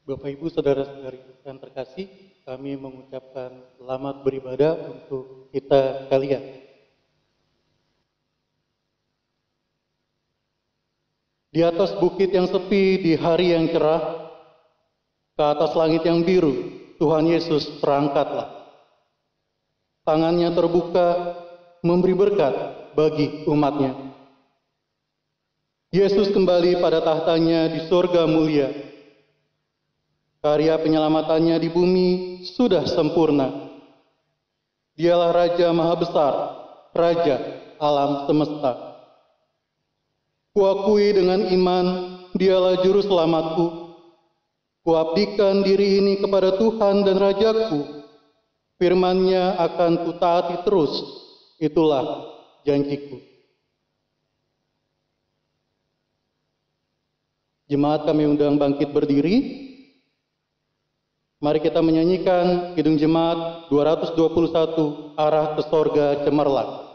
Bapak Ibu Saudara-saudari yang terkasih, kami mengucapkan selamat beribadah untuk kita sekalian. Di atas bukit yang sepi di hari yang cerah, ke atas langit yang biru, Tuhan Yesus terangkatlah. Tangannya terbuka, memberi berkat bagi umatnya. Yesus kembali pada tahtanya di surga mulia. Karya penyelamatannya di bumi sudah sempurna. Dialah Raja Maha Besar, Raja alam semesta. Kuakui dengan iman, dialah juru selamatku. Kuabdikan diri ini kepada Tuhan dan Rajaku. Firman-Nya akan kutaati terus, itulah janjiku. Jemaat kami undang bangkit berdiri. Mari kita menyanyikan Kidung Jemaat 221, Arah ke Sorga Cemerlang.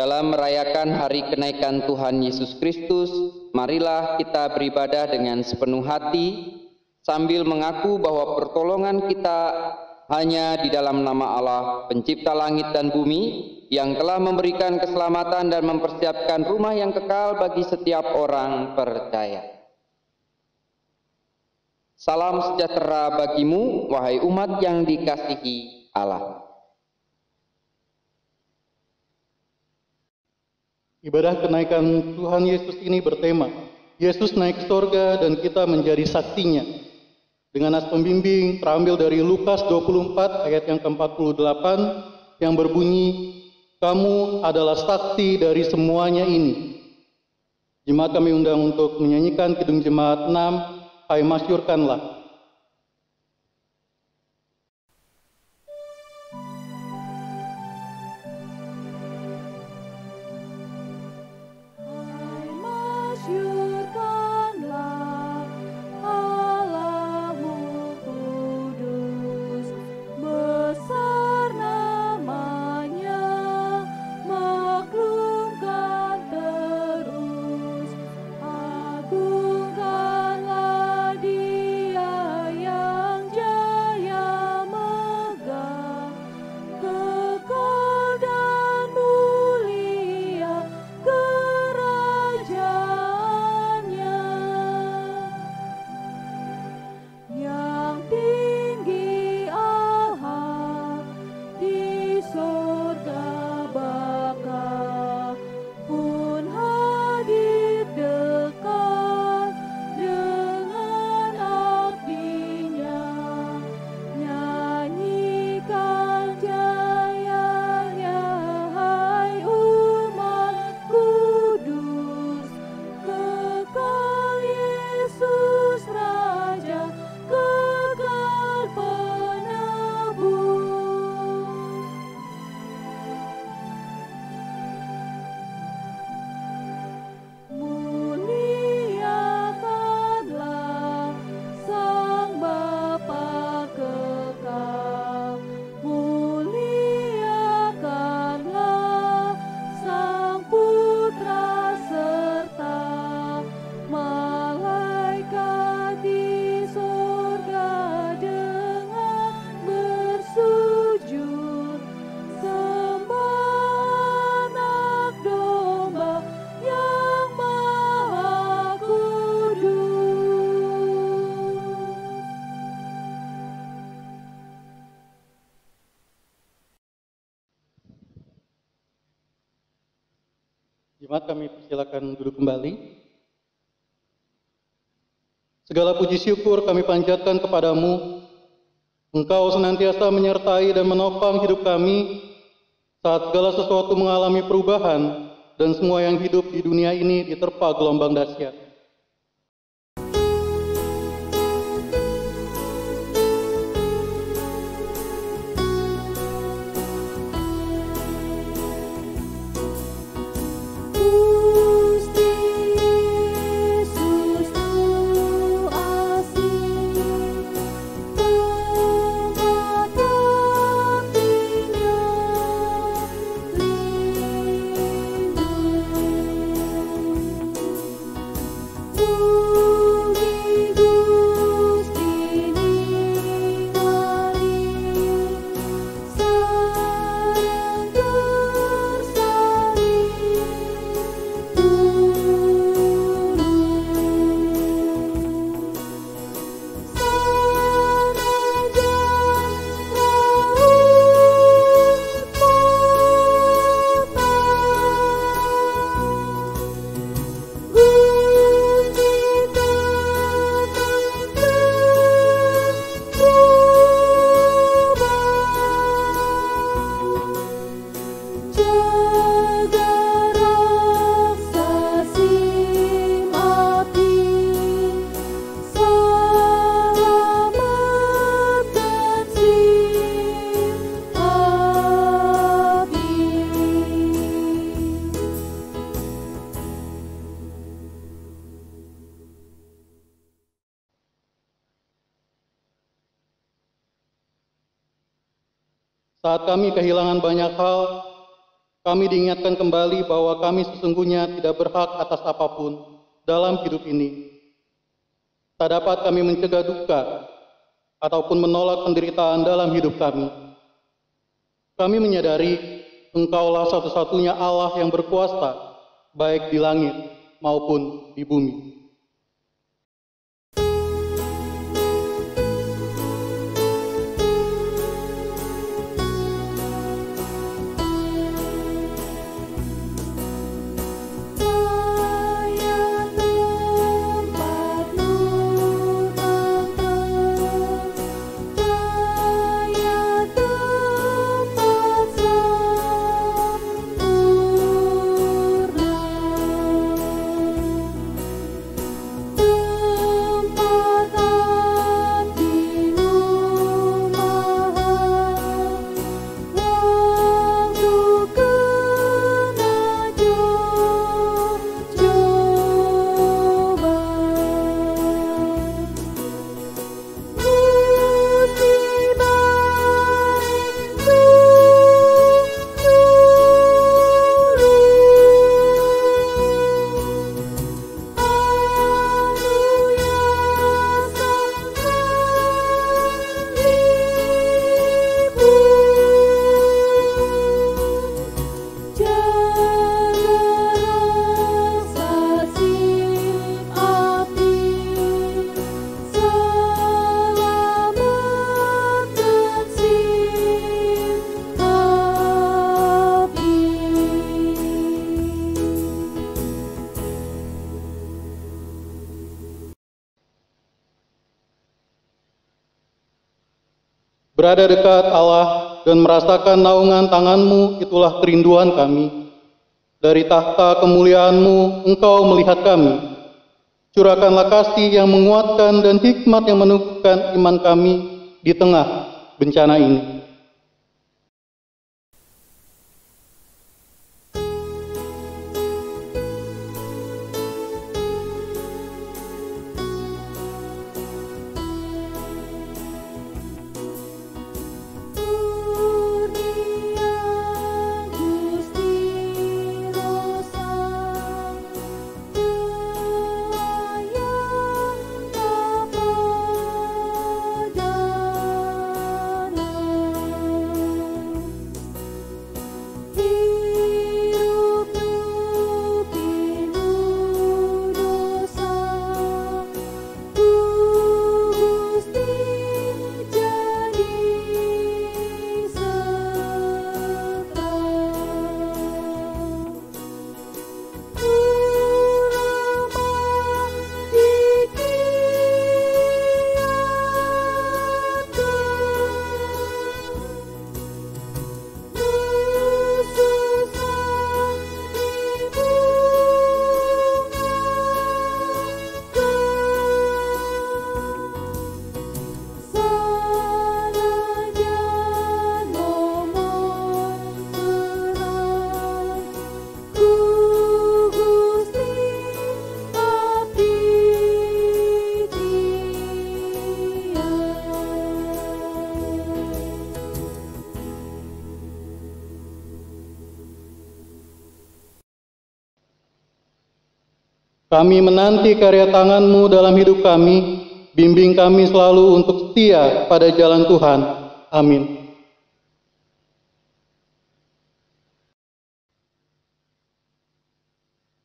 Dalam merayakan hari kenaikan Tuhan Yesus Kristus, marilah kita beribadah dengan sepenuh hati, sambil mengaku bahwa pertolongan kita hanya di dalam nama Allah, pencipta langit dan bumi, yang telah memberikan keselamatan dan mempersiapkan rumah yang kekal bagi setiap orang percaya. Salam sejahtera bagimu, wahai umat yang dikasihi Allah. Ibadah kenaikan Tuhan Yesus ini bertema, Yesus naik ke sorga dan kita menjadi saksinya. Dengan nas pembimbing terambil dari Lukas 24 ayat yang ke-48 yang berbunyi, kamu adalah saksi dari semuanya ini. Jemaat kami undang untuk menyanyikan Kidung Jemaat 6, Hai Masyurkanlah. Agungkanlah Dia. Jemaat, kami persilakan duduk kembali. Segala puji syukur kami panjatkan kepadamu. Engkau senantiasa menyertai dan menopang hidup kami saat segala sesuatu mengalami perubahan dan semua yang hidup di dunia ini diterpa gelombang dahsyat. Saat kami kehilangan banyak hal, kami diingatkan kembali bahwa kami sesungguhnya tidak berhak atas apapun dalam hidup ini. Tak dapat kami mencegah duka ataupun menolak penderitaan dalam hidup kami. Kami menyadari Engkaulah satu-satunya Allah yang berkuasa, baik di langit maupun di bumi. Berada dekat Allah dan merasakan naungan tangan-Mu, itulah kerinduan kami. Dari tahta kemuliaan-Mu, Engkau melihat kami. Curahkanlah kasih yang menguatkan dan hikmat yang meneguhkan iman kami di tengah bencana ini. Kami menanti karya tangan-Mu dalam hidup kami. Bimbing kami selalu untuk setia pada jalan Tuhan. Amin.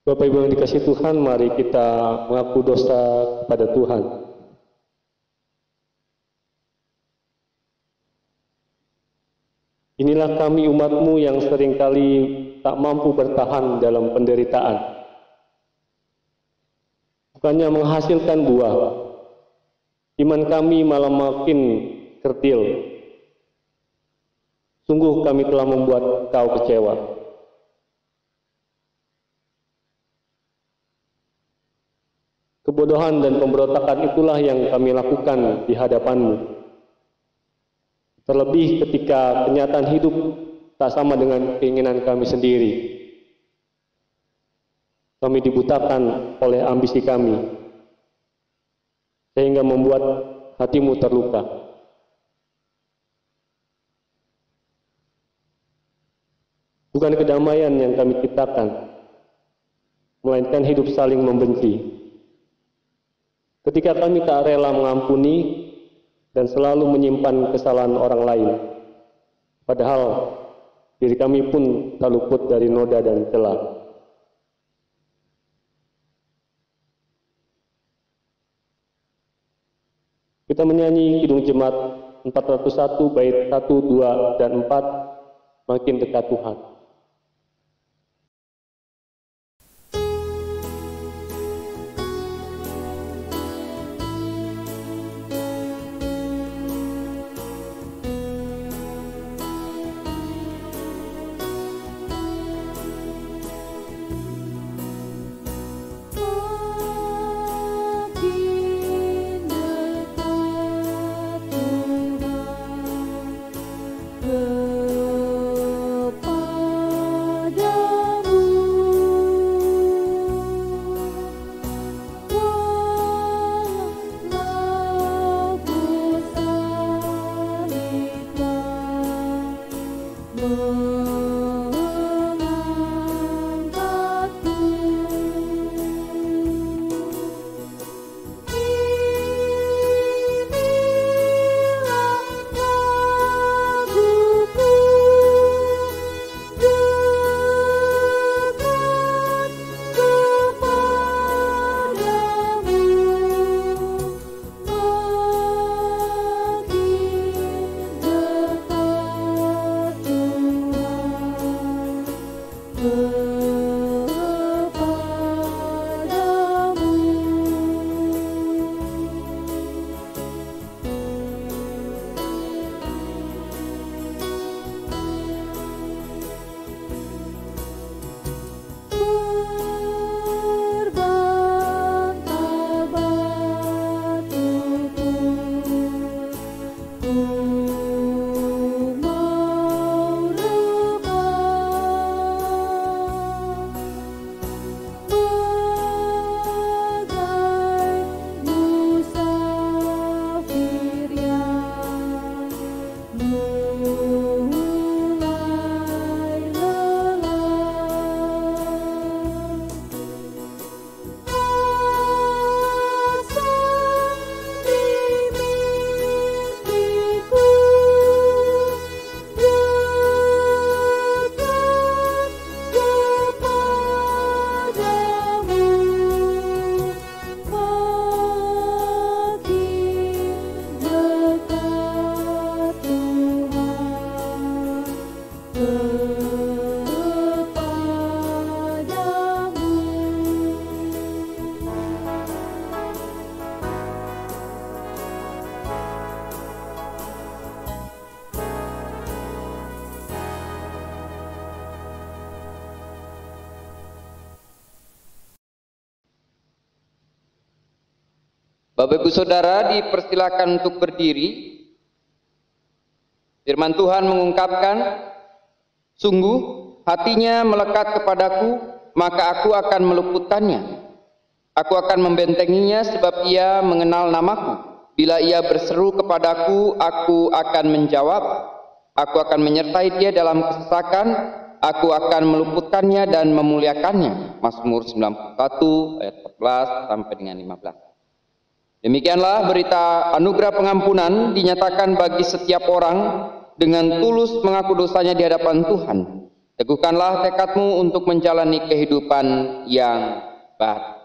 Bapak Ibu yang dikasihi Tuhan, mari kita mengaku dosa kepada Tuhan. Inilah kami umat-Mu yang seringkali tak mampu bertahan dalam penderitaan. Bukannya menghasilkan buah, iman kami malah makin kerdil. Sungguh kami telah membuat Kau kecewa. Kebodohan dan pemberontakan itulah yang kami lakukan di hadapan-Mu. Terlebih ketika kenyataan hidup tak sama dengan keinginan kami sendiri. Kami dibutakan oleh ambisi kami, sehingga membuat hati-Mu terluka. Bukan kedamaian yang kami ciptakan, melainkan hidup saling membenci. Ketika kami tak rela mengampuni dan selalu menyimpan kesalahan orang lain, padahal diri kami pun tak luput dari noda dan celah. Kita menyanyi Kidung Jemaat 401 bait 1, 2, dan 4, makin dekat Tuhan. Bapak Ibu Saudara dipersilakan untuk berdiri. Firman Tuhan mengungkapkan, sungguh hatinya melekat kepadaku, maka aku akan meluputkannya. Aku akan membentenginya sebab ia mengenal namaku. Bila ia berseru kepadaku, aku akan menjawab. Aku akan menyertai dia dalam kesesakan, aku akan meluputkannya dan memuliakannya. Mazmur 91 ayat 14 sampai dengan 15. Demikianlah berita anugerah pengampunan dinyatakan bagi setiap orang dengan tulus mengaku dosanya di hadapan Tuhan. Teguhkanlah tekadmu untuk menjalani kehidupan yang baik.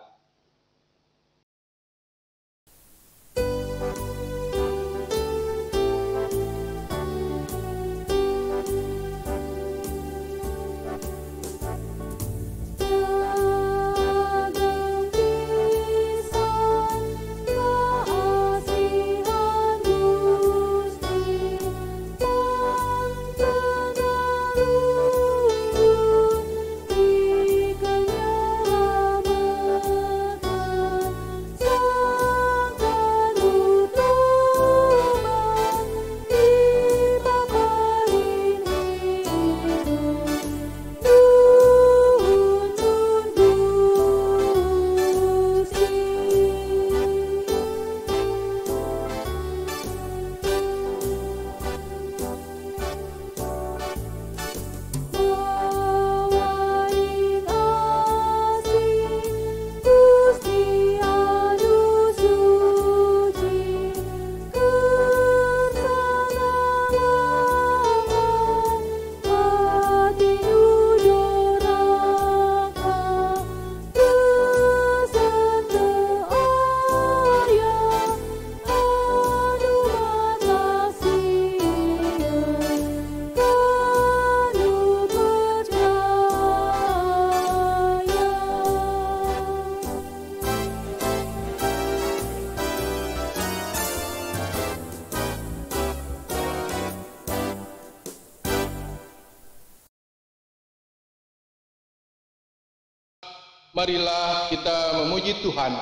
Marilah kita memuji Tuhan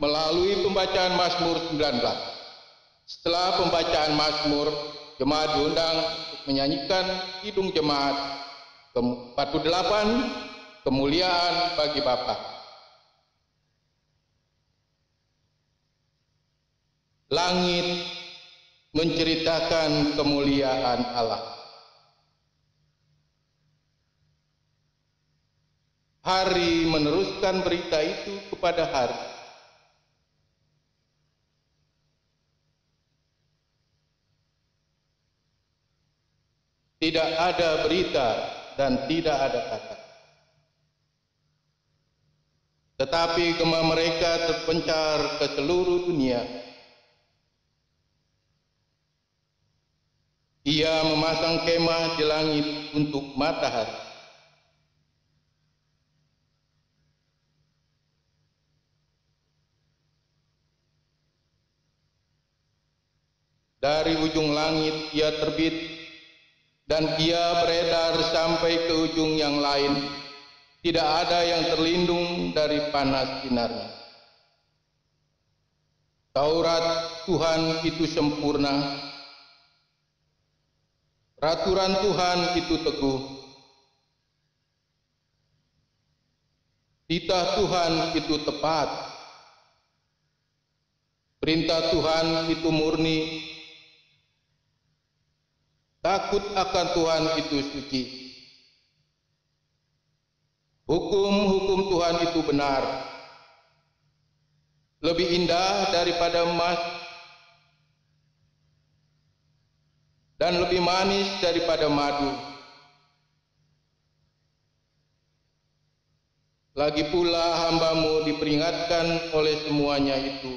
melalui pembacaan Mazmur 19. Setelah pembacaan Mazmur, jemaat diundang untuk menyanyikan kidung jemaat ke-48, Kemuliaan bagi Bapa. Langit menceritakan kemuliaan Allah. Hari meneruskan berita itu kepada hari. Tidak ada berita dan tidak ada kata. Tetapi gema mereka terpencar ke seluruh dunia. Ia memasang kemah di langit untuk matahari. Dari ujung langit ia terbit, dan ia beredar sampai ke ujung yang lain. Tidak ada yang terlindung dari panas sinarnya. Taurat Tuhan itu sempurna, peraturan Tuhan itu teguh, titah Tuhan itu tepat, perintah Tuhan itu murni, takut akan Tuhan itu suci. Hukum-hukum Tuhan itu benar, lebih indah daripada emas dan lebih manis daripada madu. Lagi pula hamba-Mu diperingatkan oleh semuanya itu.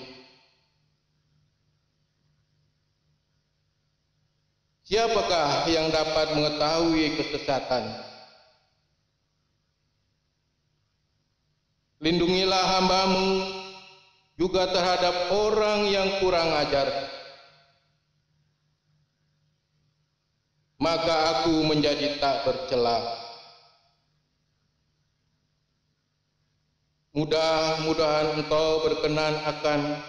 Siapakah yang dapat mengetahui kesesatan? Lindungilah hamba-Mu juga terhadap orang yang kurang ajar. Maka aku menjadi tak bercela. Mudah-mudahan Engkau berkenan akan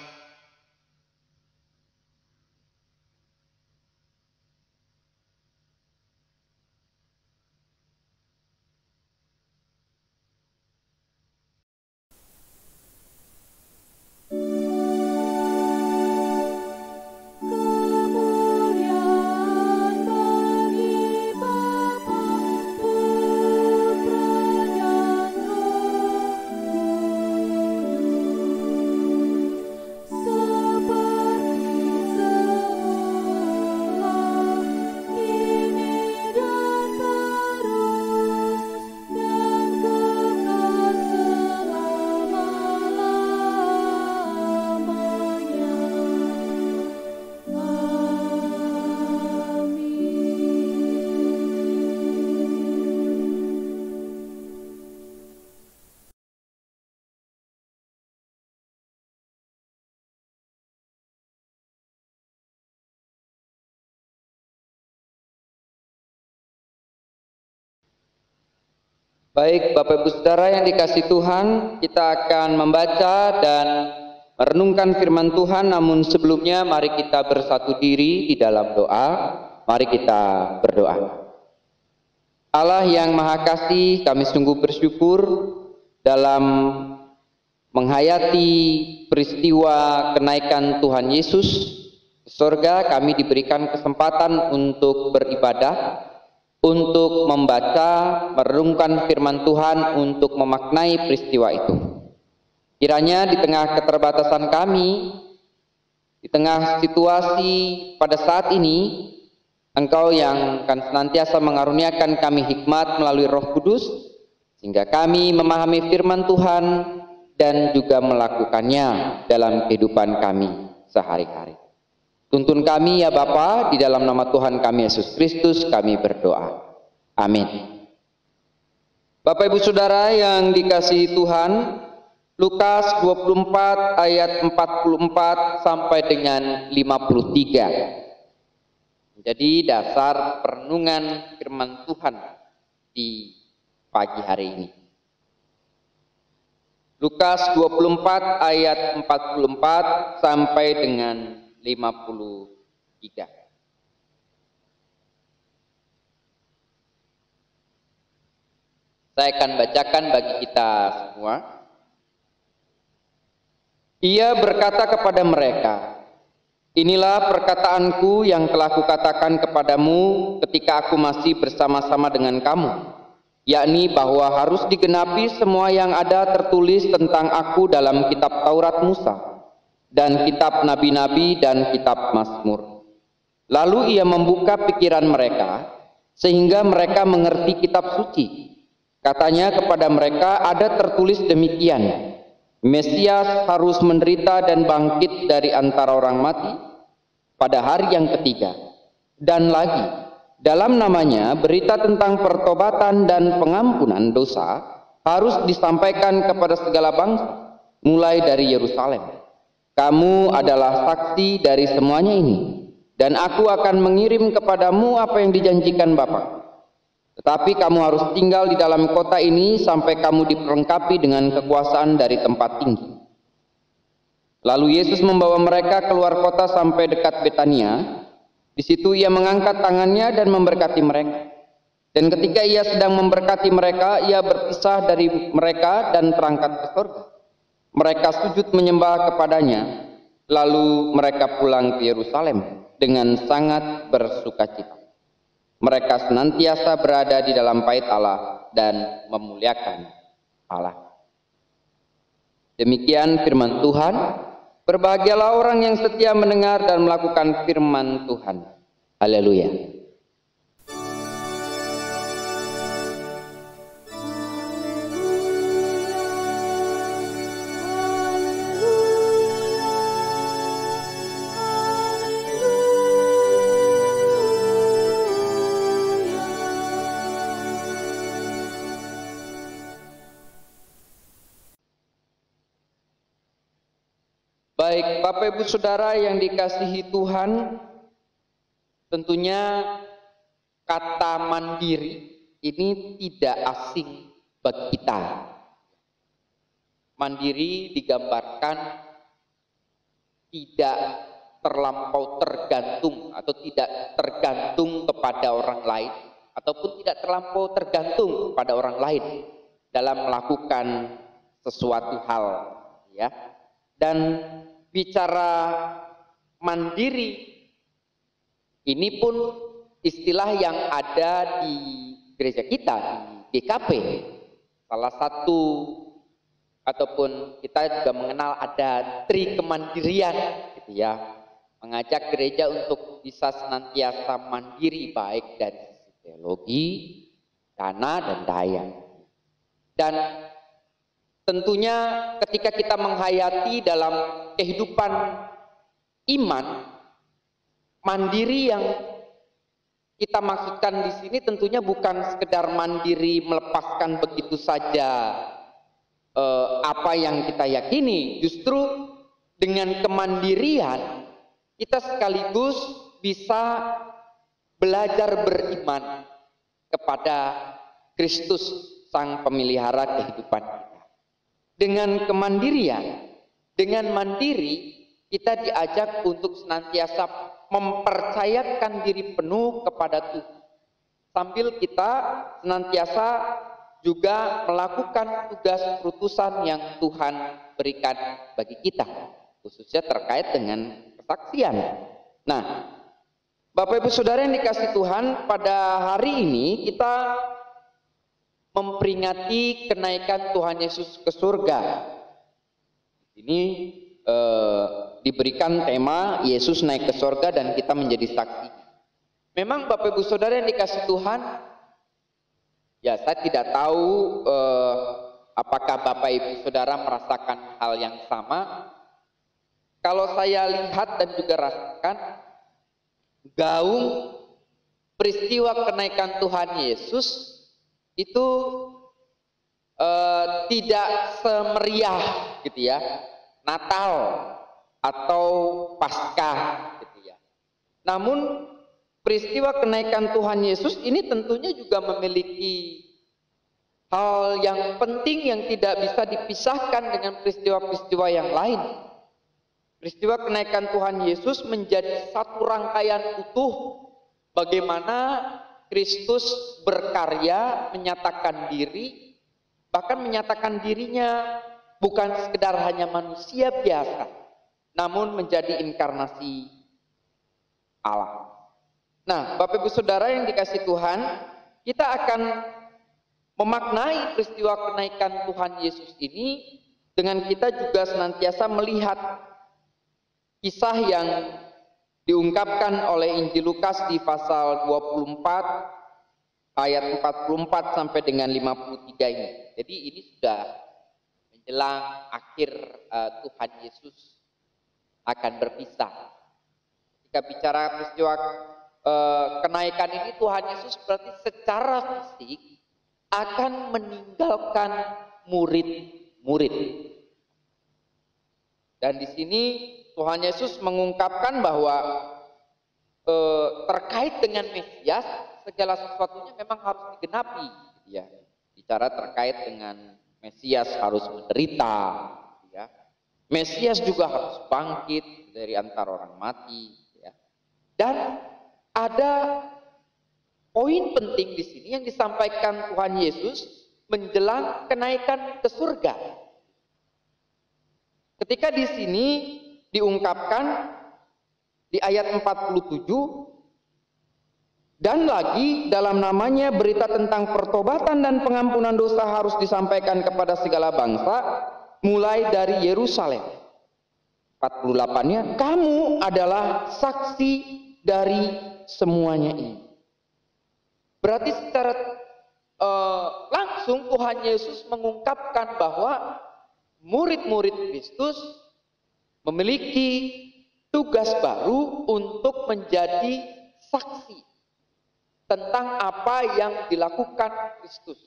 kemuliaan bagi Bapa, Baik, Bapak Ibu Saudara yang dikasihi Tuhan, kita akan membaca dan merenungkan firman Tuhan, namun sebelumnya mari kita bersatu diri di dalam doa. Mari kita berdoa. Allah yang Maha Kasih, kami sungguh bersyukur dalam menghayati peristiwa kenaikan Tuhan Yesus ke surga. Kami diberikan kesempatan untuk beribadah, untuk membaca, merenungkan firman Tuhan, untuk memaknai peristiwa itu. Kiranya di tengah keterbatasan kami, di tengah situasi pada saat ini, Engkau yang akan senantiasa mengaruniakan kami hikmat melalui Roh Kudus, sehingga kami memahami firman Tuhan dan juga melakukannya dalam kehidupan kami sehari-hari. Tuntun kami ya Bapa, di dalam nama Tuhan kami Yesus Kristus kami berdoa. Amin. Bapak Ibu Saudara yang dikasihi Tuhan, Lukas 24 ayat 44 sampai dengan 53. Jadi dasar perenungan firman Tuhan di pagi hari ini. Lukas 24 ayat 44 sampai dengan 53. Saya akan bacakan bagi kita semua. Ia berkata kepada mereka, "Inilah perkataanku yang telah kukatakan kepadamu ketika aku masih bersama-sama dengan kamu, yakni bahwa harus digenapi semua yang ada tertulis tentang aku dalam kitab Taurat Musa, dan kitab nabi-nabi dan kitab Mazmur." Lalu ia membuka pikiran mereka sehingga mereka mengerti kitab suci. Katanya kepada mereka, ada tertulis demikian, Mesias harus menderita dan bangkit dari antara orang mati pada hari yang ketiga. Dan lagi, dalam namanya berita tentang pertobatan dan pengampunan dosa harus disampaikan kepada segala bangsa, mulai dari Yerusalem. Kamu adalah saksi dari semuanya ini, dan aku akan mengirim kepadamu apa yang dijanjikan Bapa. Tetapi kamu harus tinggal di dalam kota ini sampai kamu diperlengkapi dengan kekuasaan dari tempat tinggi. Lalu Yesus membawa mereka keluar kota sampai dekat Betania. Di situ ia mengangkat tangannya dan memberkati mereka. Dan ketika ia sedang memberkati mereka, ia berpisah dari mereka dan terangkat ke surga. Mereka sujud menyembah kepadanya. Lalu mereka pulang ke Yerusalem dengan sangat bersukacita. Mereka senantiasa berada di dalam bait Allah dan memuliakan Allah. Demikian firman Tuhan. Berbahagialah orang yang setia mendengar dan melakukan firman Tuhan. Haleluya. Baik, Bapak Ibu Saudara yang dikasihi Tuhan, tentunya kata mandiri ini tidak asing bagi kita. Mandiri digambarkan tidak terlampau tergantung atau tidak tergantung kepada orang lain, ataupun tidak terlampau tergantung kepada orang lain dalam melakukan sesuatu hal, ya. Dan bicara mandiri ini pun istilah yang ada di gereja kita, di GKP. Salah satu ataupun kita juga mengenal ada tri kemandirian gitu ya. Mengajak gereja untuk bisa senantiasa mandiri baik dari sisi teologi, dana dan daya. Dan tentunya ketika kita menghayati dalam kehidupan iman, mandiri yang kita maksudkan di sini tentunya bukan sekedar mandiri melepaskan begitu saja apa yang kita yakini. Justru dengan kemandirian kita sekaligus bisa belajar beriman kepada Kristus Sang Pemelihara kehidupan kita. Dengan kemandirian, dengan mandiri, kita diajak untuk senantiasa mempercayakan diri penuh kepada Tuhan. Sambil kita senantiasa juga melakukan tugas perutusan yang Tuhan berikan bagi kita, khususnya terkait dengan kesaksian. Nah, Bapak Ibu Saudara yang dikasihi Tuhan, pada hari ini kita memperingati kenaikan Tuhan Yesus ke surga. Ini diberikan tema Yesus naik ke surga dan kita menjadi saksi. Memang Bapak Ibu Saudara yang dikasihi Tuhan, ya saya tidak tahu apakah Bapak Ibu Saudara merasakan hal yang sama. Kalau saya lihat dan juga rasakan, gaung peristiwa kenaikan Tuhan Yesus itu tidak semeriah gitu ya Natal atau Paskah gitu ya. Namun peristiwa kenaikan Tuhan Yesus ini tentunya juga memiliki hal yang penting yang tidak bisa dipisahkan dengan peristiwa-peristiwa yang lain. Peristiwa kenaikan Tuhan Yesus menjadi satu rangkaian utuh bagaimana Kristus berkarya, menyatakan diri, bahkan menyatakan dirinya bukan sekedar hanya manusia biasa, namun menjadi inkarnasi Allah. Nah, Bapak Ibu Saudara yang dikasihi Tuhan, kita akan memaknai peristiwa kenaikan Tuhan Yesus ini dengan kita juga senantiasa melihat kisah yang diungkapkan oleh Injil Lukas di pasal 24 ayat 44 sampai dengan 53 ini. Jadi ini sudah menjelang akhir Tuhan Yesus akan berpisah. Ketika bicara peristiwa kenaikan ini, Tuhan Yesus berarti secara fisik akan meninggalkan murid-murid. Dan di sini Tuhan Yesus mengungkapkan bahwa terkait dengan Mesias, segala sesuatunya memang harus digenapi. Ya, bicara terkait dengan Mesias harus menderita. Ya. Mesias juga harus bangkit dari antara orang mati. Ya. Dan ada poin penting di sini yang disampaikan Tuhan Yesus menjelang kenaikan ke surga. Ketika di sini diungkapkan di ayat 47, dan lagi dalam namanya berita tentang pertobatan dan pengampunan dosa harus disampaikan kepada segala bangsa, mulai dari Yerusalem. 48-nya, kamu adalah saksi dari semuanya ini. Berarti secara langsung Tuhan Yesus mengungkapkan bahwa murid-murid Kristus memiliki tugas baru untuk menjadi saksi tentang apa yang dilakukan Kristus.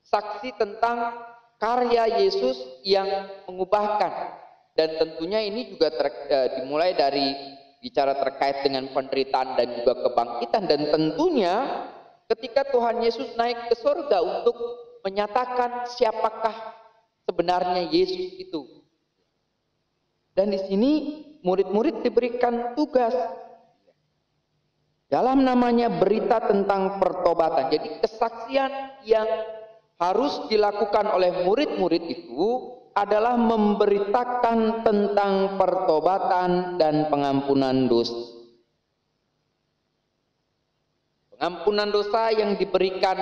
Saksi tentang karya Yesus yang mengubahkan. Dan tentunya ini juga dimulai dari bicara terkait dengan penderitaan dan juga kebangkitan. Dan tentunya ketika Tuhan Yesus naik ke surga untuk menyatakan siapakah sebenarnya Yesus itu. Dan di sini murid-murid diberikan tugas dalam namanya berita tentang pertobatan. Jadi kesaksian yang harus dilakukan oleh murid-murid itu adalah memberitakan tentang pertobatan dan pengampunan dosa. Pengampunan dosa yang diberikan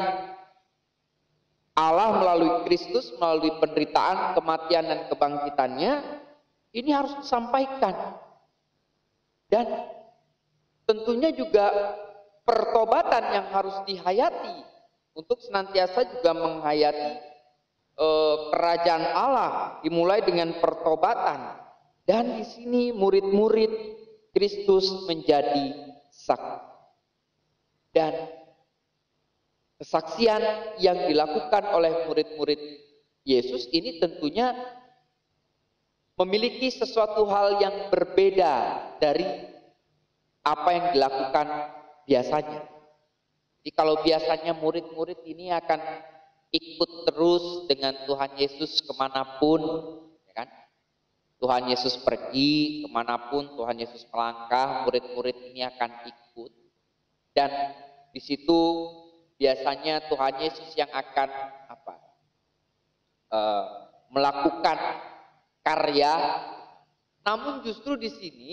Allah melalui Kristus, melalui penderitaan, kematian dan kebangkitannya, ini harus disampaikan. Dan tentunya juga pertobatan yang harus dihayati untuk senantiasa juga menghayati kerajaan Allah dimulai dengan pertobatan. Dan di sini murid-murid Kristus menjadi saksi. Dan kesaksian yang dilakukan oleh murid-murid Yesus ini tentunya memiliki sesuatu hal yang berbeda dari apa yang dilakukan biasanya. Jadi kalau biasanya murid-murid ini akan ikut terus dengan Tuhan Yesus kemanapun, ya kan? Tuhan Yesus pergi kemanapun, Tuhan Yesus melangkah, murid-murid ini akan ikut. Dan di situ biasanya Tuhan Yesus yang akan melakukan karya. Namun justru di sini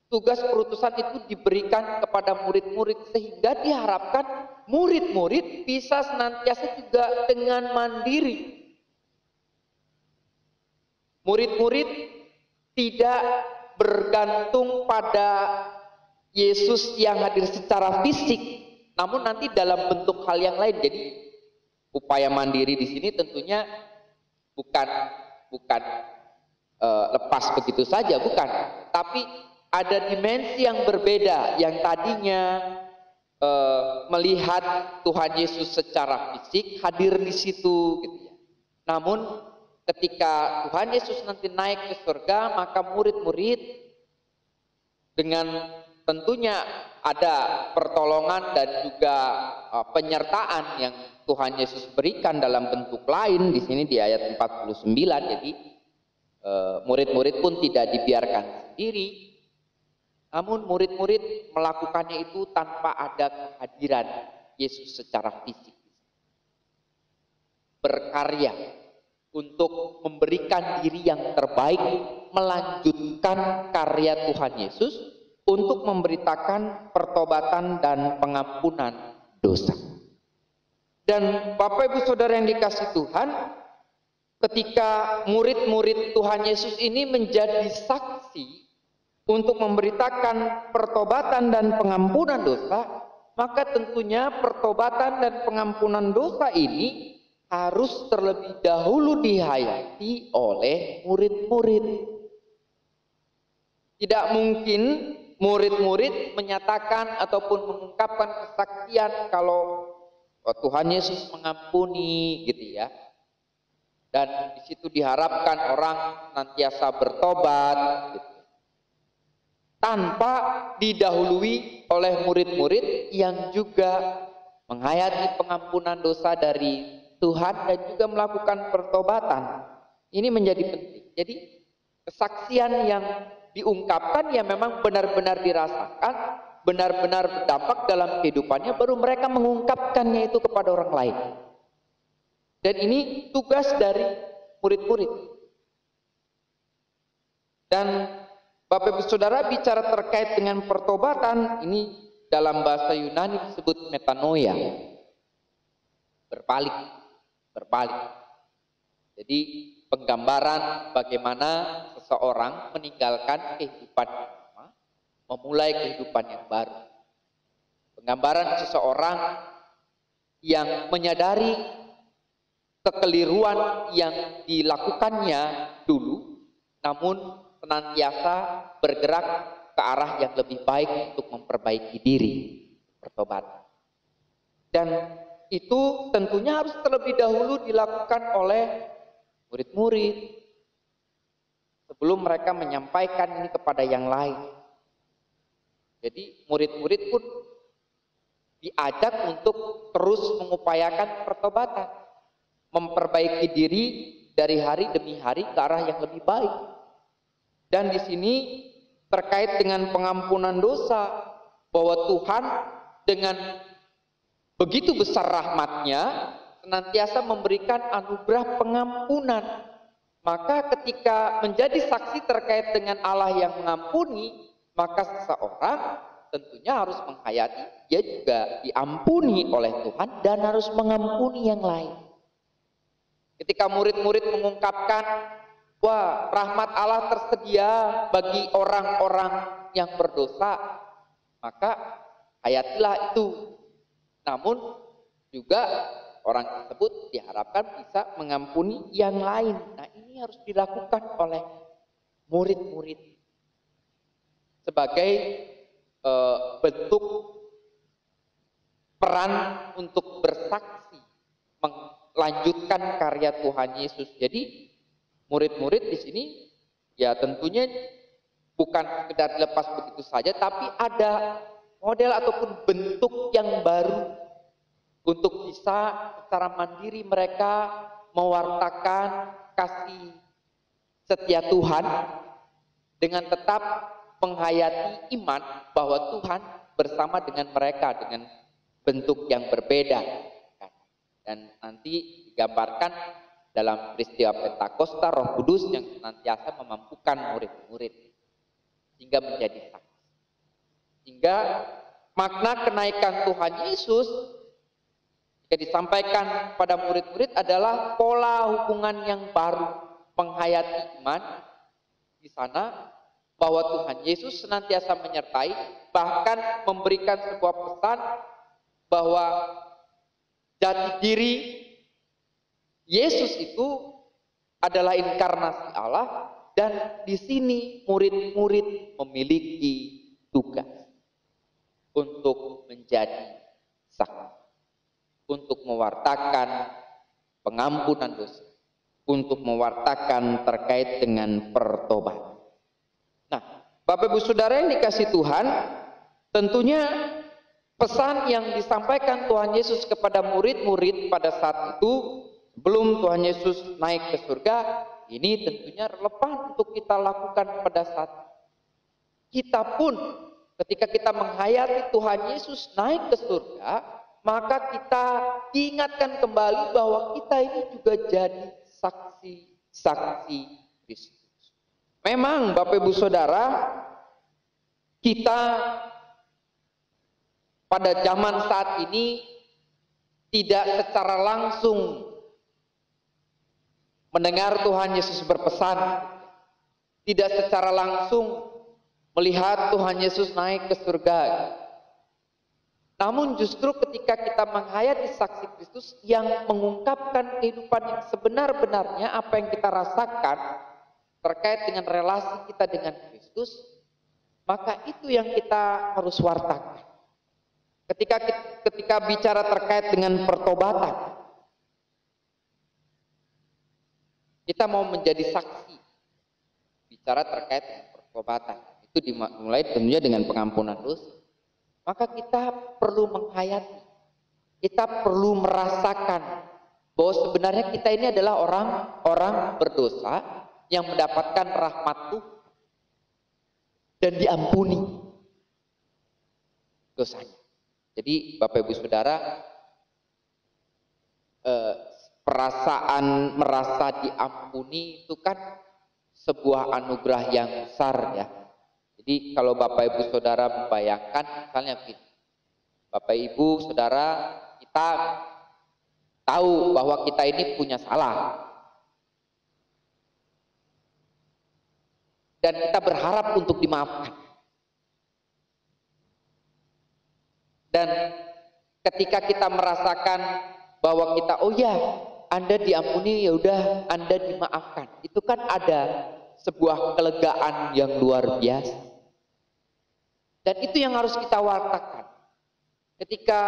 tugas perutusan itu diberikan kepada murid-murid, sehingga diharapkan murid-murid bisa senantiasa juga dengan mandiri. Murid-murid tidak bergantung pada Yesus yang hadir secara fisik, namun nanti dalam bentuk hal yang lain. Jadi upaya mandiri di sini tentunya bukan lepas begitu saja, bukan. Tapi ada dimensi yang berbeda, yang tadinya melihat Tuhan Yesus secara fisik hadir di situ, gitu ya. Namun ketika Tuhan Yesus nanti naik ke surga, maka murid-murid dengan tentunya ada pertolongan dan juga penyertaan yang Tuhan Yesus berikan dalam bentuk lain di sini di ayat 49. Jadi murid-murid pun tidak dibiarkan sendiri, namun murid-murid melakukannya itu tanpa ada kehadiran Yesus secara fisik, berkarya untuk memberikan diri yang terbaik, melanjutkan karya Tuhan Yesus untuk memberitakan pertobatan dan pengampunan dosa. Dan Bapak Ibu Saudara yang dikasihi Tuhan, ketika murid-murid Tuhan Yesus ini menjadi saksi untuk memberitakan pertobatan dan pengampunan dosa, maka tentunya pertobatan dan pengampunan dosa ini harus terlebih dahulu dihayati oleh murid-murid. Tidak mungkin murid-murid menyatakan ataupun mengungkapkan kesaksian kalau Tuhan Yesus mengampuni, gitu ya. Dan di situ diharapkan orang nantiasa bertobat, gitu, tanpa didahului oleh murid-murid yang juga menghayati pengampunan dosa dari Tuhan dan juga melakukan pertobatan. Ini menjadi penting. Jadi kesaksian yang diungkapkan ya memang benar-benar dirasakan, benar-benar berdampak dalam kehidupannya, baru mereka mengungkapkannya itu kepada orang lain. Dan ini tugas dari murid-murid. Dan Bapak Ibu Saudara, bicara terkait dengan pertobatan, ini dalam bahasa Yunani disebut metanoia, berbalik. Jadi penggambaran bagaimana seseorang meninggalkan kehidupan yang lama, memulai kehidupan yang baru. Penggambaran seseorang yang menyadari kekeliruan yang dilakukannya dulu, namun senantiasa bergerak ke arah yang lebih baik untuk memperbaiki diri, bertobat. Dan itu tentunya harus terlebih dahulu dilakukan oleh murid-murid sebelum mereka menyampaikan ini kepada yang lain. Jadi murid-murid pun diajak untuk terus mengupayakan pertobatan, memperbaiki diri dari hari demi hari ke arah yang lebih baik. Dan di sini terkait dengan pengampunan dosa, bahwa Tuhan dengan begitu besar rahmatnya senantiasa memberikan anugerah pengampunan. Maka ketika menjadi saksi terkait dengan Allah yang mengampuni, maka seseorang tentunya harus menghayati dia juga diampuni oleh Tuhan dan harus mengampuni yang lain. Ketika murid-murid mengungkapkan, wah, rahmat Allah tersedia bagi orang-orang yang berdosa, maka hayatilah itu. Namun juga orang tersebut diharapkan bisa mengampuni yang lain. Nah, ini harus dilakukan oleh murid-murid sebagai bentuk peran untuk bersaksi melanjutkan karya Tuhan Yesus. Jadi murid-murid di sini ya tentunya bukan sekedar dilepas begitu saja, tapi ada model ataupun bentuk yang baru untuk bisa secara mandiri mereka mewartakan kasih setia Tuhan dengan tetap menghayati iman bahwa Tuhan bersama dengan mereka dengan bentuk yang berbeda. Dan nanti digambarkan dalam peristiwa Pentakosta, Roh Kudus yang senantiasa memampukan murid-murid hingga menjadi saksi. Sehingga makna kenaikan Tuhan Yesus jika disampaikan pada murid-murid adalah pola hubungan yang baru, menghayati iman di sana bahwa Tuhan Yesus senantiasa menyertai, bahkan memberikan sebuah pesan bahwa jati diri Yesus itu adalah inkarnasi Allah, dan di sini murid-murid memiliki tugas untuk menjadi saksi, untuk mewartakan pengampunan dosa, untuk mewartakan terkait dengan pertobatan. Nah, Bapak Ibu Saudara yang dikasih Tuhan, tentunya pesan yang disampaikan Tuhan Yesus kepada murid-murid pada saat itu sebelum Tuhan Yesus naik ke surga, ini tentunya relevan untuk kita lakukan pada saat kita pun ketika kita menghayati Tuhan Yesus naik ke surga, maka kita diingatkan kembali bahwa kita ini juga jadi saksi-saksi Kristus. Memang Bapak Ibu Saudara, kita pada zaman saat ini tidak secara langsung mendengar Tuhan Yesus berpesan, tidak secara langsung melihat Tuhan Yesus naik ke surga. Namun justru ketika kita menghayati saksi Kristus yang mengungkapkan kehidupan yang sebenar-benarnya, apa yang kita rasakan terkait dengan relasi kita dengan Kristus, maka itu yang kita harus wartakan. Ketika bicara terkait dengan pertobatan, kita mau menjadi saksi bicara terkait dengan pertobatan. Itu dimulai tentunya dengan pengampunan dosa. Maka kita perlu menghayati, kita perlu merasakan bahwa sebenarnya kita ini adalah orang-orang berdosa yang mendapatkan rahmat Tuhan dan diampuni dosanya. Jadi Bapak Ibu Saudara, perasaan merasa diampuni itu kan sebuah anugerah yang besar ya. Jadi kalau Bapak Ibu Saudara membayangkan, misalnya Bapak Ibu Saudara, kita tahu bahwa kita ini punya salah, dan kita berharap untuk dimaafkan. Dan ketika kita merasakan bahwa kita, oh ya, Anda diampuni, ya udah Anda dimaafkan, itu kan ada sebuah kelegaan yang luar biasa. Dan itu yang harus kita wartakan. Ketika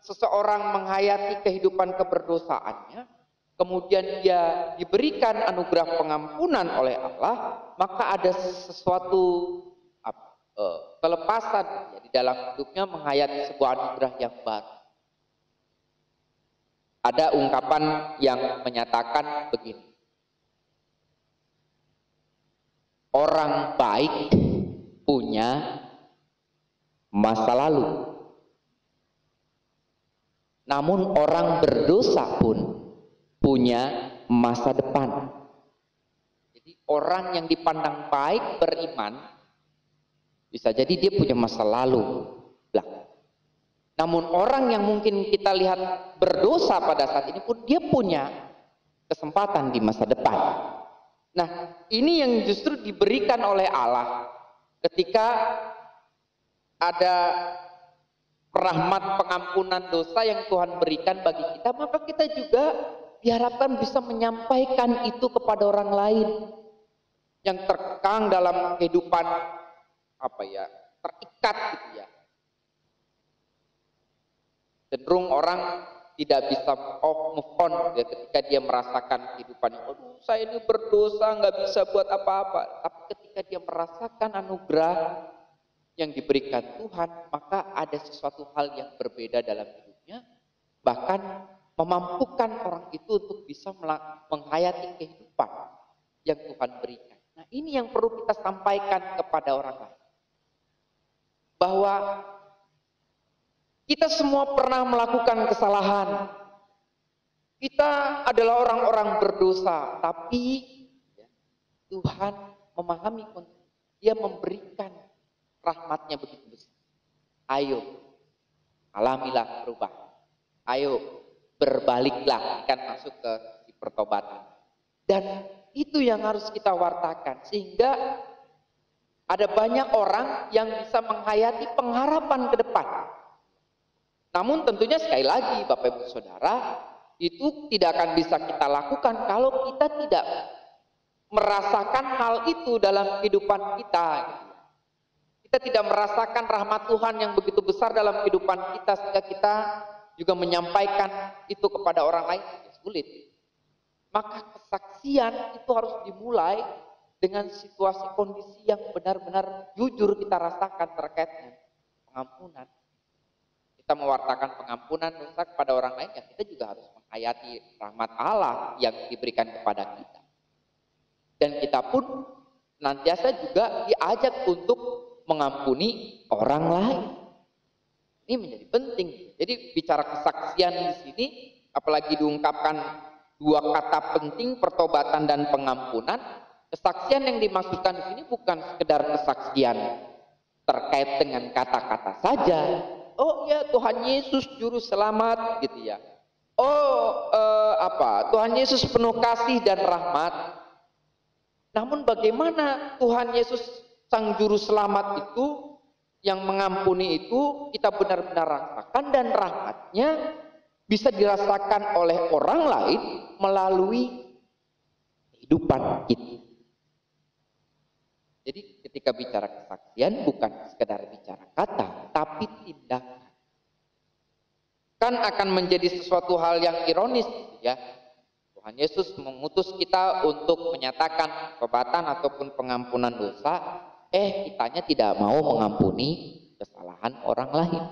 seseorang menghayati kehidupan keberdosaannya, kemudian dia diberikan anugerah pengampunan oleh Allah, maka ada sesuatu kelepasan ya, di dalam hidupnya menghayati sebuah anugerah yang baru. Ada ungkapan yang menyatakan begini: orang baik punya masa lalu, namun orang berdosa pun punya masa depan. Jadi orang yang dipandang baik, beriman, bisa jadi dia punya masa lalu belakang. Namun orang yang mungkin kita lihat berdosa pada saat ini pun dia punya kesempatan di masa depan. Nah, ini yang justru diberikan oleh Allah ketika ada rahmat pengampunan dosa yang Tuhan berikan bagi kita, maka kita juga diharapkan bisa menyampaikan itu kepada orang lain yang terkekang dalam kehidupan terikat gitu ya. Cenderung orang tidak bisa move on ya, ketika dia merasakan kehidupannya, aduh saya ini berdosa, nggak bisa buat apa-apa. Tapi ketika dia merasakan anugerah yang diberikan Tuhan, maka ada sesuatu hal yang berbeda dalam hidupnya, bahkan memampukan orang itu untuk bisa menghayati kehidupan yang Tuhan berikan. Nah, ini yang perlu kita sampaikan kepada orang lain. Bahwa kita semua pernah melakukan kesalahan. Kita adalah orang-orang berdosa, tapi Tuhan memahami, Dia memberikan rahmat-Nya begitu besar. Ayo, alamilah perubahan. Ayo, berbaliklah, kan masuk ke pertobatan. Dan itu yang harus kita wartakan, sehingga ada banyak orang yang bisa menghayati pengharapan ke depan. Namun tentunya sekali lagi Bapak Ibu Saudara, itu tidak akan bisa kita lakukan kalau kita tidak merasakan hal itu dalam kehidupan kita. Kita tidak merasakan rahmat Tuhan yang begitu besar dalam kehidupan kita, sehingga kita juga menyampaikan itu kepada orang lain, sulit. Maka kesaksian itu harus dimulai dengan situasi kondisi yang benar-benar jujur kita rasakan terkait dengan pengampunan. Kita mewartakan pengampunan dosa kepada orang lain, ya kita juga harus menghayati rahmat Allah yang diberikan kepada kita. Dan kita pun nantiasa juga diajak untuk mengampuni orang lain. Ini menjadi penting. Jadi bicara kesaksian di sini, apalagi diungkapkan dua kata penting, pertobatan dan pengampunan. Kesaksian yang dimaksudkan di sini bukan sekedar kesaksian terkait dengan kata-kata saja. Oh ya, Tuhan Yesus juru selamat gitu ya. Oh Tuhan Yesus penuh kasih dan rahmat. Namun bagaimana Tuhan Yesus sang juru selamat itu, yang mengampuni itu kita benar-benar rasakan, dan rahmatnya bisa dirasakan oleh orang lain melalui kehidupan kita. Jadi ketika bicara kesaksian bukan sekedar bicara kata, tapi tindakan. Kan akan menjadi sesuatu hal yang ironis ya. Tuhan Yesus mengutus kita untuk menyatakan pertobatan ataupun pengampunan dosa, kitanya tidak mau mengampuni kesalahan orang lain.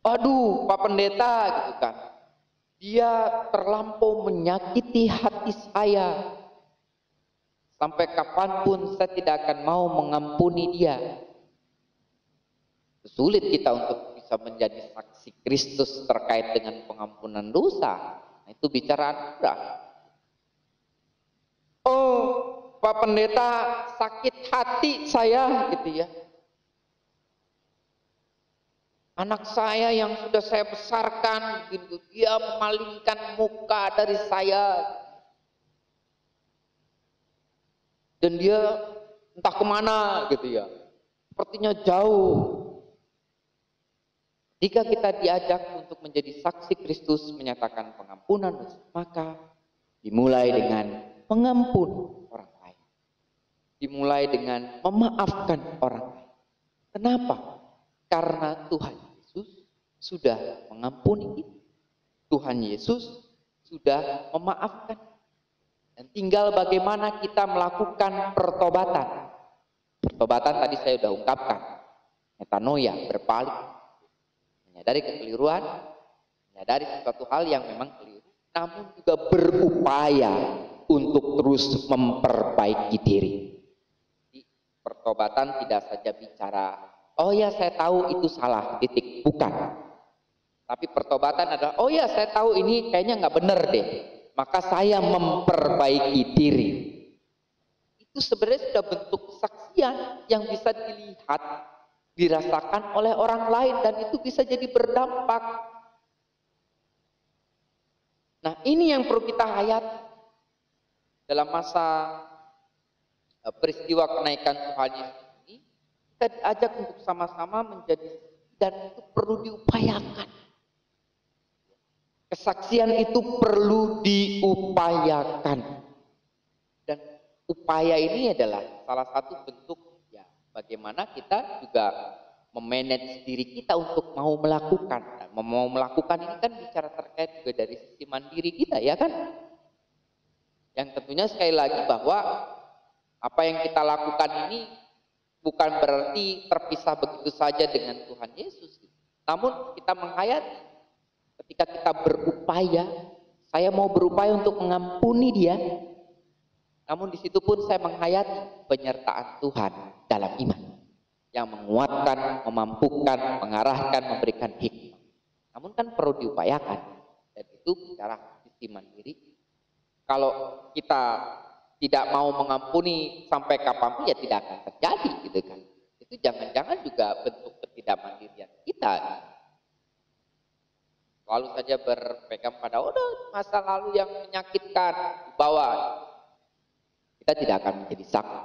Aduh, Pak Pendeta gitu kan, dia terlampau menyakiti hati saya. Sampai kapanpun saya tidak akan mau mengampuni dia. Sulit kita untuk bisa menjadi saksi Kristus terkait dengan pengampunan dosa. Nah, itu bicara anugerah. Oh, Pak Pendeta, sakit hati saya gitu ya. Anak saya yang sudah saya besarkan gitu, dia memalingkan muka dari saya. Dan dia entah kemana gitu ya. Sepertinya jauh. Jika kita diajak untuk menjadi saksi Kristus menyatakan pengampunan dosa, maka dimulai dengan mengampuni orang lain. Dimulai dengan memaafkan orang lain. Kenapa? Karena Tuhan Yesus sudah mengampuni kita. Tuhan Yesus sudah memaafkan. Dan tinggal bagaimana kita melakukan pertobatan. Pertobatan tadi saya sudah ungkapkan. Metanoia, berpaling. Menyadari kekeliruan, menyadari sesuatu hal yang memang keliru, namun juga berupaya untuk terus memperbaiki diri. Di pertobatan tidak saja bicara, oh ya saya tahu itu salah, titik, bukan. Tapi pertobatan adalah, oh ya saya tahu ini kayaknya nggak benar deh, maka saya memperbaiki diri. Itu sebenarnya sudah bentuk kesaksian yang bisa dilihat, dirasakan oleh orang lain, dan itu bisa jadi berdampak. Nah, ini yang perlu kita hayati dalam masa peristiwa kenaikan Tuhan Yesus ini. Kita diajak untuk sama-sama menjadi, dan itu perlu diupayakan. Kesaksian itu perlu diupayakan. Dan upaya ini adalah salah satu bentuk ya bagaimana kita juga memanage diri kita untuk mau melakukan. Nah, mau melakukan ini kan bicara terkait juga dari sisi mandiri kita ya kan. Yang tentunya sekali lagi bahwa apa yang kita lakukan ini bukan berarti terpisah begitu saja dengan Tuhan Yesus. Namun kita menghayati ketika kita berupaya, saya mau berupaya untuk mengampuni dia. Namun di situ pun saya menghayati penyertaan Tuhan dalam iman yang menguatkan, memampukan, mengarahkan, memberikan hikmah. Namun kan perlu diupayakan, dan itu bicara sisi mandiri. Kalau kita tidak mau mengampuni sampai kapanpun, ya tidak akan terjadi gitu kan. Itu jangan-jangan juga bentuk ketidakmandirian kita. Lalu saja berpegang pada masa lalu yang menyakitkan di bawah. Kita tidak akan menjadi saksi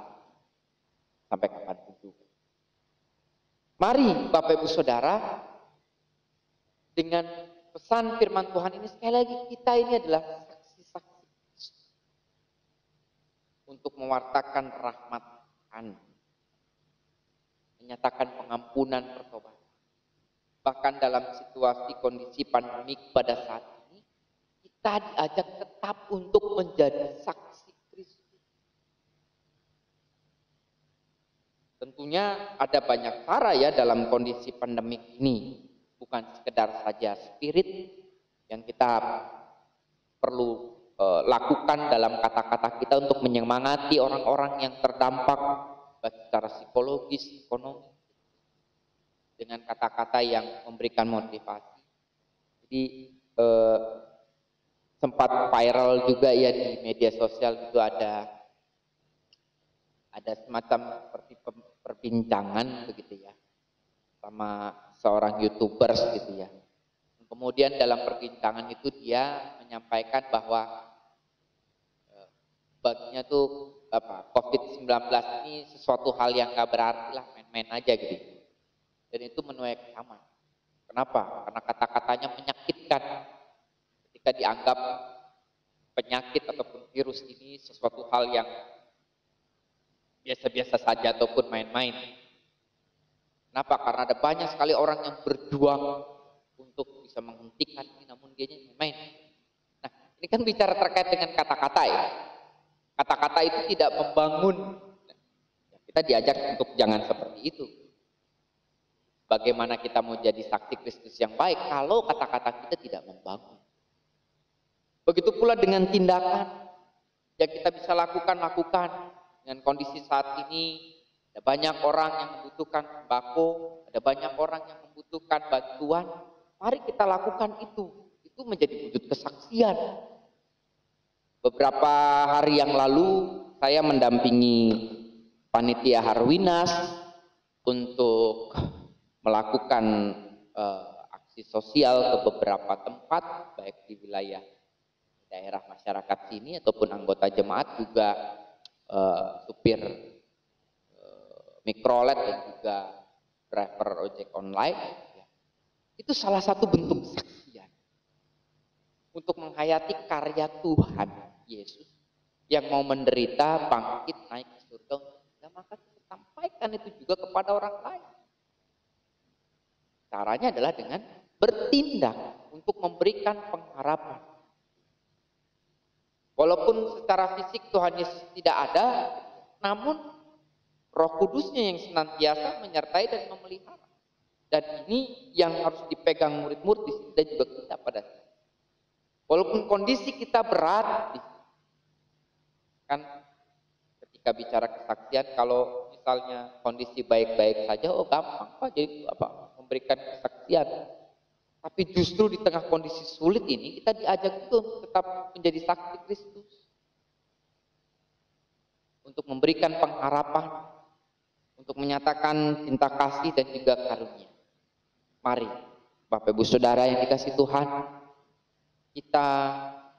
sampai kapanpun juga. Mari Bapak Ibu Saudara, dengan pesan firman Tuhan ini, sekali lagi kita ini adalah saksi-saksi untuk mewartakan rahmat Tuhan, menyatakan pengampunan, pertobatan. Bahkan dalam situasi kondisi pandemik pada saat ini, kita diajak tetap untuk menjadi saksi Kristus. Tentunya ada banyak cara ya dalam kondisi pandemik ini. Bukan sekedar saja spirit yang kita perlu lakukan dalam kata-kata kita untuk menyemangati orang-orang yang terdampak baik secara psikologis, ekonomi, dengan kata-kata yang memberikan motivasi. Jadi sempat viral juga ya di media sosial, itu ada semacam seperti perbincangan begitu ya sama seorang YouTubers gitu ya. Kemudian dalam perbincangan itu dia menyampaikan bahwa baginya tuh COVID-19 ini sesuatu hal yang gak berarti lah, main-main aja gitu. Dan itu menuai kecaman. Kenapa? Karena kata-katanya menyakitkan ketika dianggap penyakit ataupun virus ini sesuatu hal yang biasa-biasa saja ataupun main-main. Kenapa? Karena ada banyak sekali orang yang berjuang untuk bisa menghentikan ini, namun dia main-main. Nah, ini kan bicara terkait dengan kata-kata ya. Kata-kata itu tidak membangun. Kita diajak untuk jangan seperti itu. Bagaimana kita mau jadi saksi Kristus yang baik kalau kata-kata kita tidak membangun? Begitu pula dengan tindakan yang kita bisa lakukan. Dengan kondisi saat ini, ada banyak orang yang membutuhkan sembako, ada banyak orang yang membutuhkan bantuan. Mari kita lakukan itu. Itu menjadi wujud kesaksian. Beberapa hari yang lalu saya mendampingi panitia Harwinas untuk melakukan aksi sosial ke beberapa tempat, baik di wilayah daerah masyarakat sini ataupun anggota jemaat, juga supir mikrolet dan juga driver ojek online. Itu salah satu bentuk kesaksian untuk menghayati karya Tuhan Yesus yang mau menderita, bangkit, naik ke surga. Dan maka kita sampaikan itu juga kepada orang lain. Caranya adalah dengan bertindak untuk memberikan pengharapan. Walaupun secara fisik Tuhan Yesus tidak ada, namun Roh Kudusnya yang senantiasa menyertai dan memelihara. Dan ini yang harus dipegang murid-murid di sini dan juga kita pada saat. Walaupun kondisi kita berat, kan ketika bicara kesaksian, kalau misalnya kondisi baik-baik saja, gampang Pak, jadi memberikan kesaksian. Tapi justru di tengah kondisi sulit ini kita diajak untuk tetap menjadi saksi Kristus, untuk memberikan pengharapan, untuk menyatakan cinta kasih dan juga karunia. Mari Bapak Ibu Saudara yang dikasihi Tuhan, kita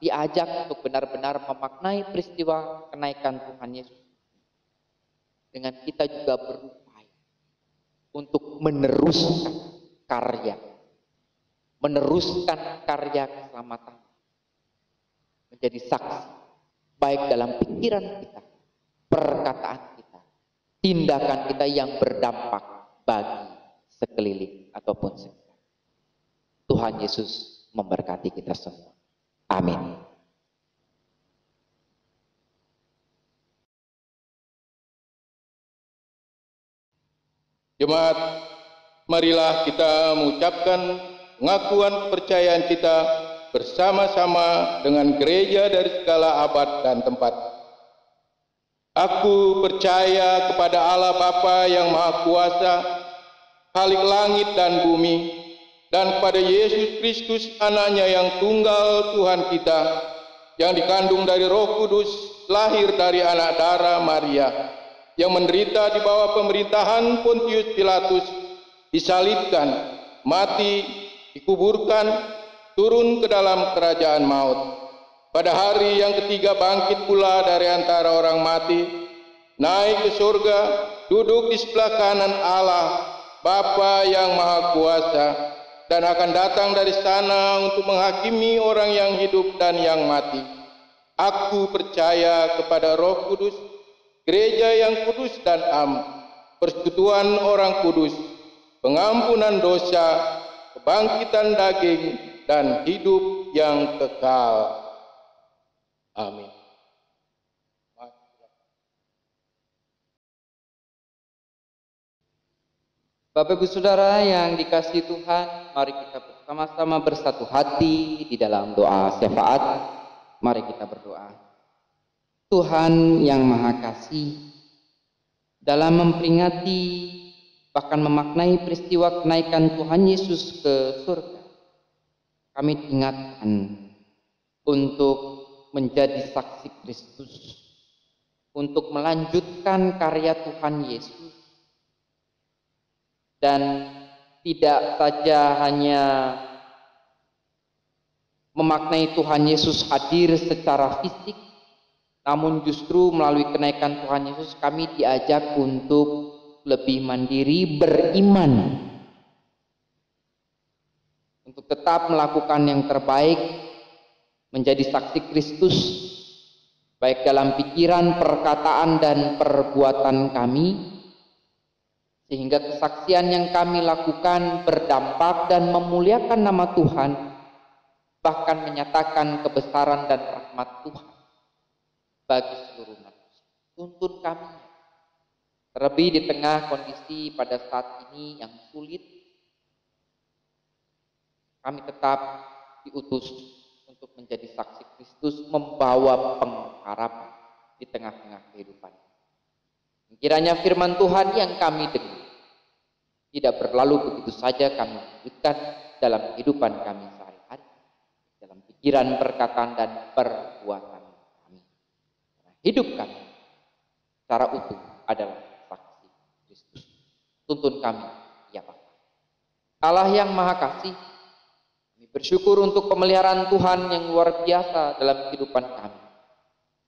diajak untuk benar-benar memaknai peristiwa kenaikan Tuhan Yesus. Dengan kita juga berupaya untuk meneruskan karya keselamatan, menjadi saksi baik dalam pikiran kita, perkataan kita, tindakan kita yang berdampak bagi sekeliling ataupun sekitar. Tuhan Yesus memberkati kita semua. Amin. Jemaat Marilah kita mengucapkan pengakuan kepercayaan kita bersama-sama dengan gereja dari segala abad dan tempat. Aku percaya kepada Allah Bapa yang Maha Kuasa, Khalik langit dan bumi, dan kepada Yesus Kristus, Anaknya yang tunggal Tuhan kita, yang dikandung dari Roh Kudus, lahir dari anak darah Maria, yang menderita di bawah pemerintahan Pontius Pilatus, disalibkan, mati, dikuburkan, turun ke dalam kerajaan maut. Pada hari yang ketiga bangkit pula dari antara orang mati, naik ke surga, duduk di sebelah kanan Allah, Bapa yang Maha Kuasa, dan akan datang dari sana untuk menghakimi orang yang hidup dan yang mati. Aku percaya kepada Roh Kudus, gereja yang kudus dan am, persekutuan orang kudus, pengampunan dosa, kebangkitan daging, dan hidup yang kekal. Amin. Bapak Ibu Saudara yang dikasihi Tuhan, mari kita bersama-sama bersatu hati di dalam doa syafaat. Mari kita berdoa. Tuhan yang Maha Kasih, dalam memperingati bahkan memaknai peristiwa kenaikan Tuhan Yesus ke surga, kami diingatkan untuk menjadi saksi Kristus, untuk melanjutkan karya Tuhan Yesus, dan tidak saja hanya memaknai Tuhan Yesus hadir secara fisik, namun justru melalui kenaikan Tuhan Yesus kami diajak untuk lebih mandiri beriman, untuk tetap melakukan yang terbaik, menjadi saksi Kristus baik dalam pikiran, perkataan, dan perbuatan kami, sehingga kesaksian yang kami lakukan berdampak dan memuliakan nama Tuhan, bahkan menyatakan kebesaran dan rahmat Tuhan bagi seluruh manusia. Tuntun kami, terlebih di tengah kondisi pada saat ini yang sulit, kami tetap diutus untuk menjadi saksi Kristus, membawa pengharapan di tengah-tengah kehidupan. Kiranya firman Tuhan yang kami dengar tidak berlalu begitu saja, kami wujudkan dalam kehidupan kami sehari-hari, dalam pikiran, perkataan, dan perbuatan kami. Hidup kami secara utuh adalah saksi Kristus. Tuntun kami, ya Bapa. Allah yang Maha Kasih, kami bersyukur untuk pemeliharaan Tuhan yang luar biasa dalam kehidupan kami.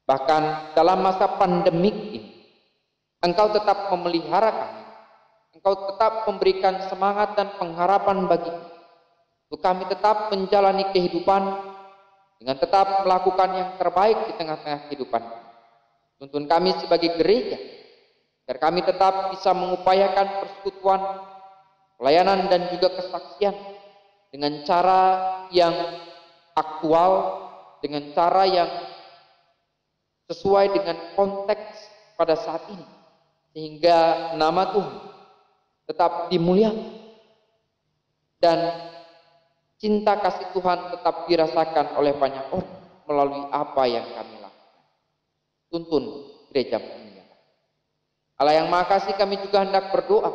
Bahkan dalam masa pandemik ini, Engkau tetap memelihara kami. Engkau tetap memberikan semangat dan pengharapan bagi kami, untuk kami tetap menjalani kehidupan dengan tetap melakukan yang terbaik di tengah-tengah kehidupan kami. Tuntun kami sebagai gereja, agar kami tetap bisa mengupayakan persekutuan, pelayanan, dan juga kesaksian dengan cara yang aktual, dengan cara yang sesuai dengan konteks pada saat ini, sehingga nama Tuhan tetap dimuliakan dan cinta kasih Tuhan tetap dirasakan oleh banyak orang melalui apa yang kami lakukan. Tuntun gereja ini. Allah yang Maha Kasih, kami juga hendak berdoa.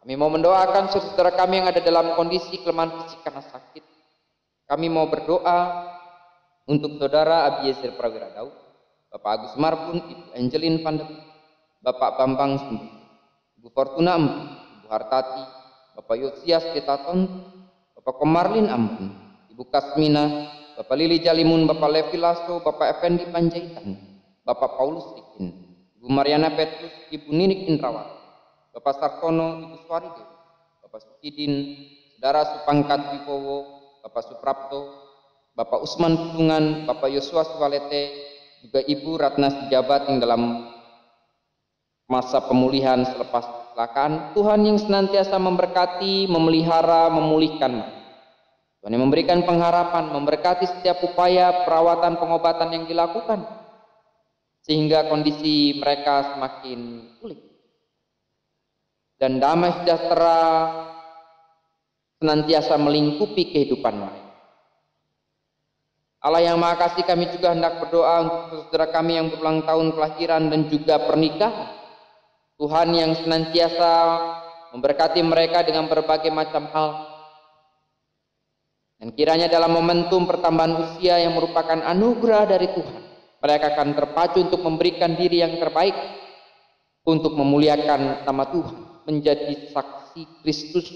Kami mau mendoakan saudara kami yang ada dalam kondisi kelemahan fisik karena sakit. Kami mau berdoa untuk saudara Abiezer Prawira Daud, Bapak Agus Marbun, Ibu Angelin van der, Bapak Bambang Sumbi, Ibu Fortuna Ampun, Ibu Hartati, Bapak Yosias Ketaton, Bapak Komarlin Ampun, Ibu Kasmina, Bapak Lili Jalimun, Bapak Levi Lasso, Bapak Effendi Panjaitan, Bapak Paulus Rikin, Ibu Mariana Petrus, Ibu Ninik Indrawati, Bapak Sartono, Ibu Suwaridi, Bapak Sukidin, Saudara Supangkat Wibowo, Bapak Suprapto, Bapak Usman Pudungan, Bapak Yosua Suwalete, juga Ibu Ratna Sejabat yang dalam masa pemulihan selepas kecelakaan. Tuhan yang senantiasa memberkati, memelihara, memulihkan. Tuhan yang memberikan pengharapan, memberkati setiap upaya perawatan pengobatan yang dilakukan, sehingga kondisi mereka semakin pulih. Dan damai sejahtera senantiasa melingkupi kehidupan mereka. Allah yang Maha Kasih, kami juga hendak berdoa untuk saudara kami yang berulang tahun kelahiran dan juga pernikahan. Tuhan yang senantiasa memberkati mereka dengan berbagai macam hal. Dan kiranya dalam momentum pertambahan usia yang merupakan anugerah dari Tuhan, mereka akan terpacu untuk memberikan diri yang terbaik untuk memuliakan nama Tuhan, menjadi saksi Kristus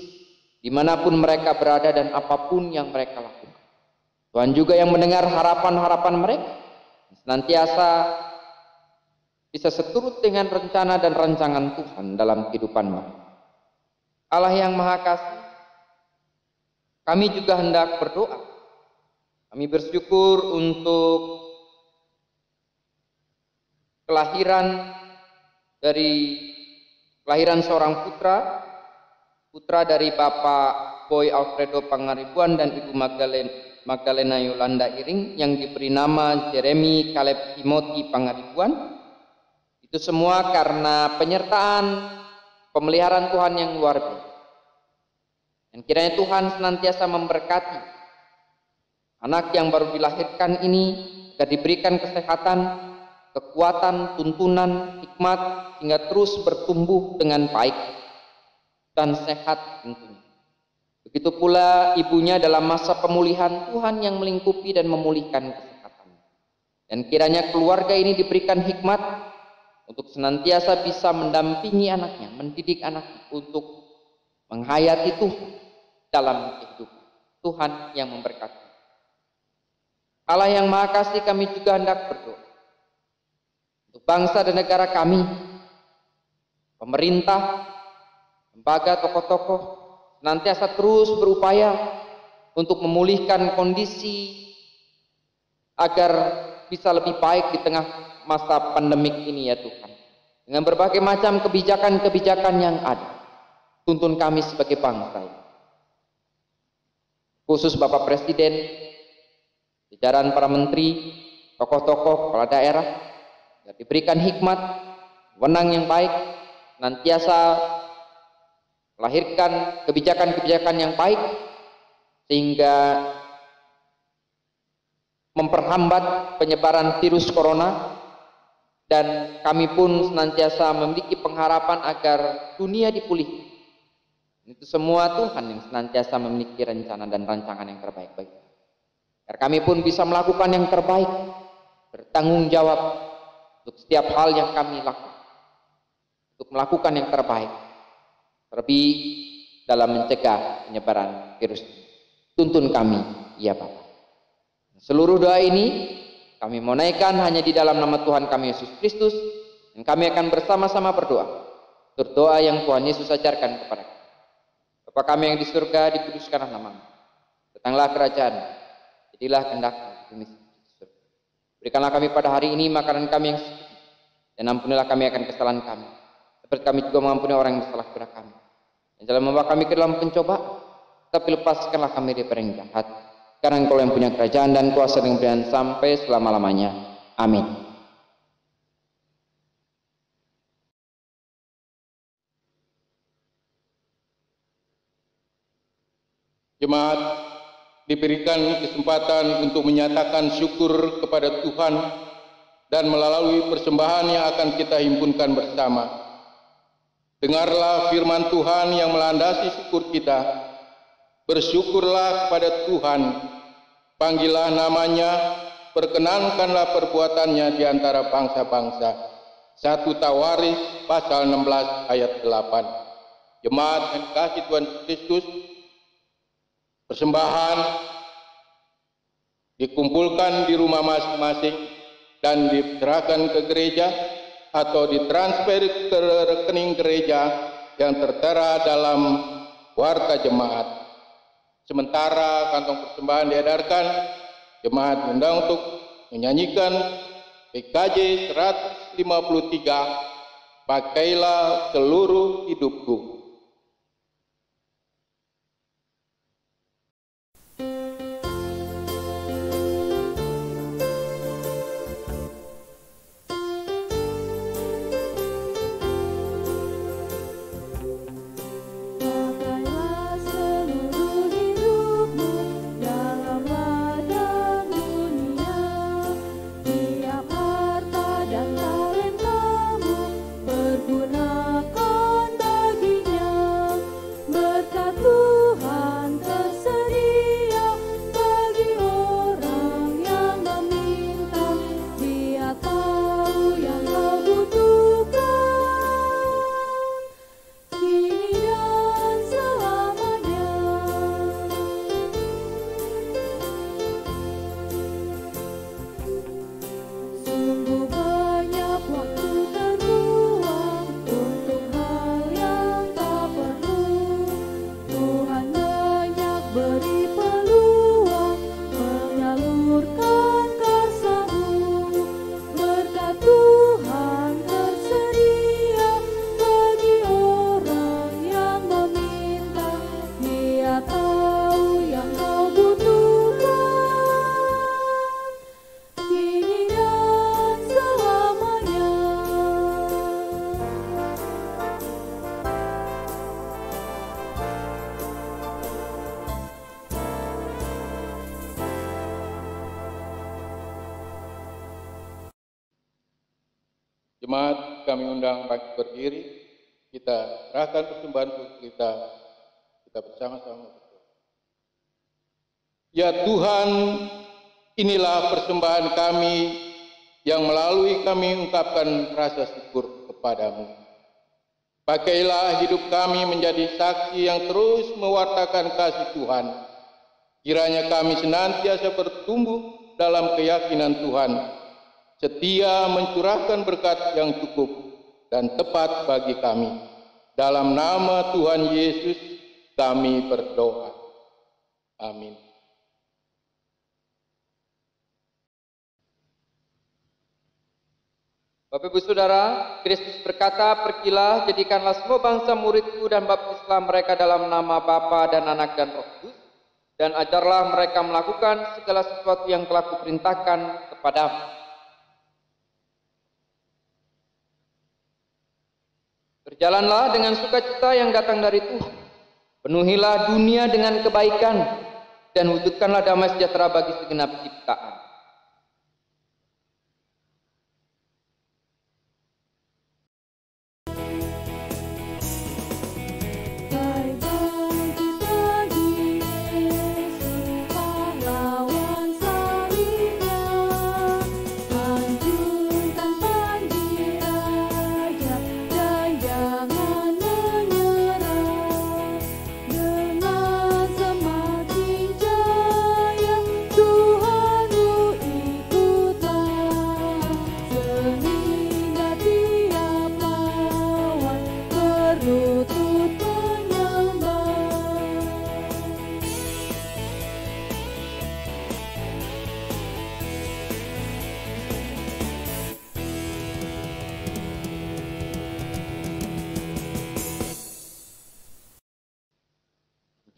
dimanapun mereka berada dan apapun yang mereka lakukan. Tuhan juga yang mendengar harapan-harapan mereka, senantiasa bisa seturut dengan rencana dan rancangan Tuhan dalam kehidupan mereka. Allah yang Maha Kasih, kami juga hendak berdoa. Kami bersyukur untuk kelahiran seorang putra dari Bapak Boy Alfredo Pangaribuan dan Ibu Magdalena Yolanda Iring yang diberi nama Jeremy Caleb Timothy Pangaribuan. Itu semua karena penyertaan pemeliharaan Tuhan yang luar biasa. Dan kiranya Tuhan senantiasa memberkati anak yang baru dilahirkan ini agar diberikan kesehatan, kekuatan, tuntunan, hikmat hingga terus bertumbuh dengan baik dan sehat tentunya. Begitu pula ibunya dalam masa pemulihan, Tuhan yang melingkupi dan memulihkan kesehatan. Dan kiranya keluarga ini diberikan hikmat untuk senantiasa bisa mendampingi anaknya, mendidik anaknya untuk menghayati Tuhan dalam kehidupan. Tuhan yang memberkati. Allah yang Maha Kasih, kami juga hendak berdoa untuk bangsa dan negara kami, pemerintah, lembaga, tokoh-tokoh senantiasa terus berupaya untuk memulihkan kondisi agar bisa lebih baik di tengah masa pandemik ini ya Tuhan. Dengan berbagai macam kebijakan-kebijakan yang ada, tuntun kami sebagai bangsa ini. Khusus Bapak Presiden, jajaran para menteri, tokoh-tokoh, kepala daerah, agar diberikan hikmat, wewenang yang baik, senantiasa melahirkan kebijakan-kebijakan yang baik, sehingga memperhambat penyebaran virus corona. Dan kami pun senantiasa memiliki pengharapan agar dunia dipulihkan. Itu semua Tuhan yang senantiasa memiliki rencana dan rancangan yang terbaik bagi kita. Agar kami pun bisa melakukan yang terbaik, bertanggung jawab untuk setiap hal yang kami lakukan, untuk melakukan yang terbaik, terlebih dalam mencegah penyebaran virus. Tuntun kami, ya Bapa. Seluruh doa ini kami mau naikkan hanya di dalam nama Tuhan kami Yesus Kristus, dan kami akan bersama-sama berdoa. Berdoa yang Tuhan Yesus ajarkan kepada kami. Bapa kami yang di surga, dikuduskanlah nama-Mu. Datanglah kerajaan, jadilah kehendak-Mu di bumi seperti di surga. Berikanlah kami pada hari ini makanan kami yang secukupnya, dan ampunilah kami akan kesalahan kami, seperti kami juga mengampuni orang yang bersalah kepada kami. Dan jangan membawa kami ke dalam pencobaan, tapi lepaskanlah kami dari yang jahat. Karena Engkau yang punya kerajaan dan kuasa dan kemuliaan sampai selama-lamanya. Amin. Jemaat diberikan kesempatan untuk menyatakan syukur kepada Tuhan dan melalui persembahan yang akan kita himpunkan bersama. Dengarlah firman Tuhan yang melandasi syukur kita. Bersyukurlah kepada Tuhan, panggillah namanya, perkenankanlah perbuatannya di antara bangsa-bangsa. 1 Tawaris pasal 16 ayat 8. Jemaat yang dikasihi Tuhan Kristus, persembahan dikumpulkan di rumah masing-masing dan diserahkan ke gereja atau ditransfer ke rekening gereja yang tertera dalam warta jemaat. Sementara kantong persembahan diedarkan, jemaat diundang untuk menyanyikan PKJ 153, Pakailah Seluruh Hidupku. Pakailah seluruh Jemaat, kami undang bangkit berdiri. Kita serahkan persembahan kita bersama-sama. Ya Tuhan, inilah persembahan kami yang melalui kami ungkapkan rasa syukur kepadamu. Pakailah hidup kami menjadi saksi yang terus mewartakan kasih Tuhan. Kiranya kami senantiasa bertumbuh dalam keyakinan Tuhan, setia mencurahkan berkat yang cukup dan tepat bagi kami. Dalam nama Tuhan Yesus kami berdoa. Amin. Bapak Ibu Saudara, Kristus berkata, "Pergilah, jadikanlah semua bangsa muridku dan baptislah mereka dalam nama Bapa dan Anak dan Roh Kudus, dan ajarlah mereka melakukan segala sesuatu yang telah kuperintahkan kepadamu." Berjalanlah dengan sukacita yang datang dari Tuhan. Penuhilah dunia dengan kebaikan dan wujudkanlah damai sejahtera bagi segenap ciptaan.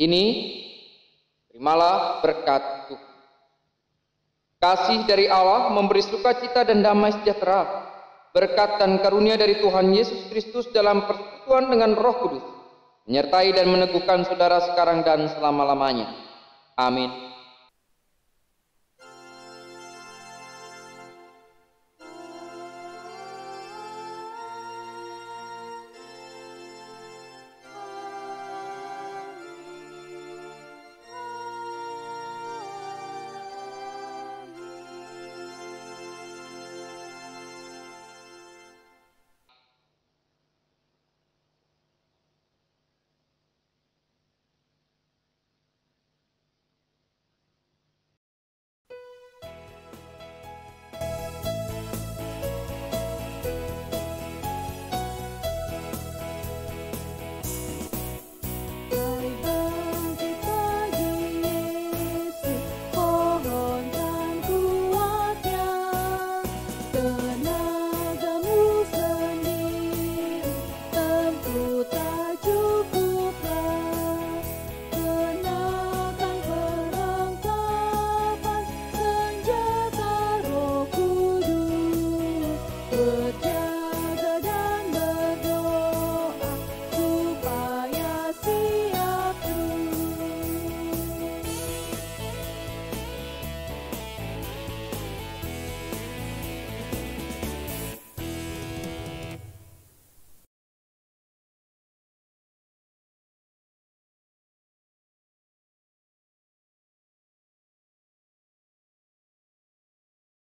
Ini, terimalah berkat Tuhan. Kasih dari Allah memberi sukacita dan damai sejahtera. Berkat dan karunia dari Tuhan Yesus Kristus dalam persekutuan dengan Roh Kudus menyertai dan meneguhkan saudara sekarang dan selama-lamanya. Amin.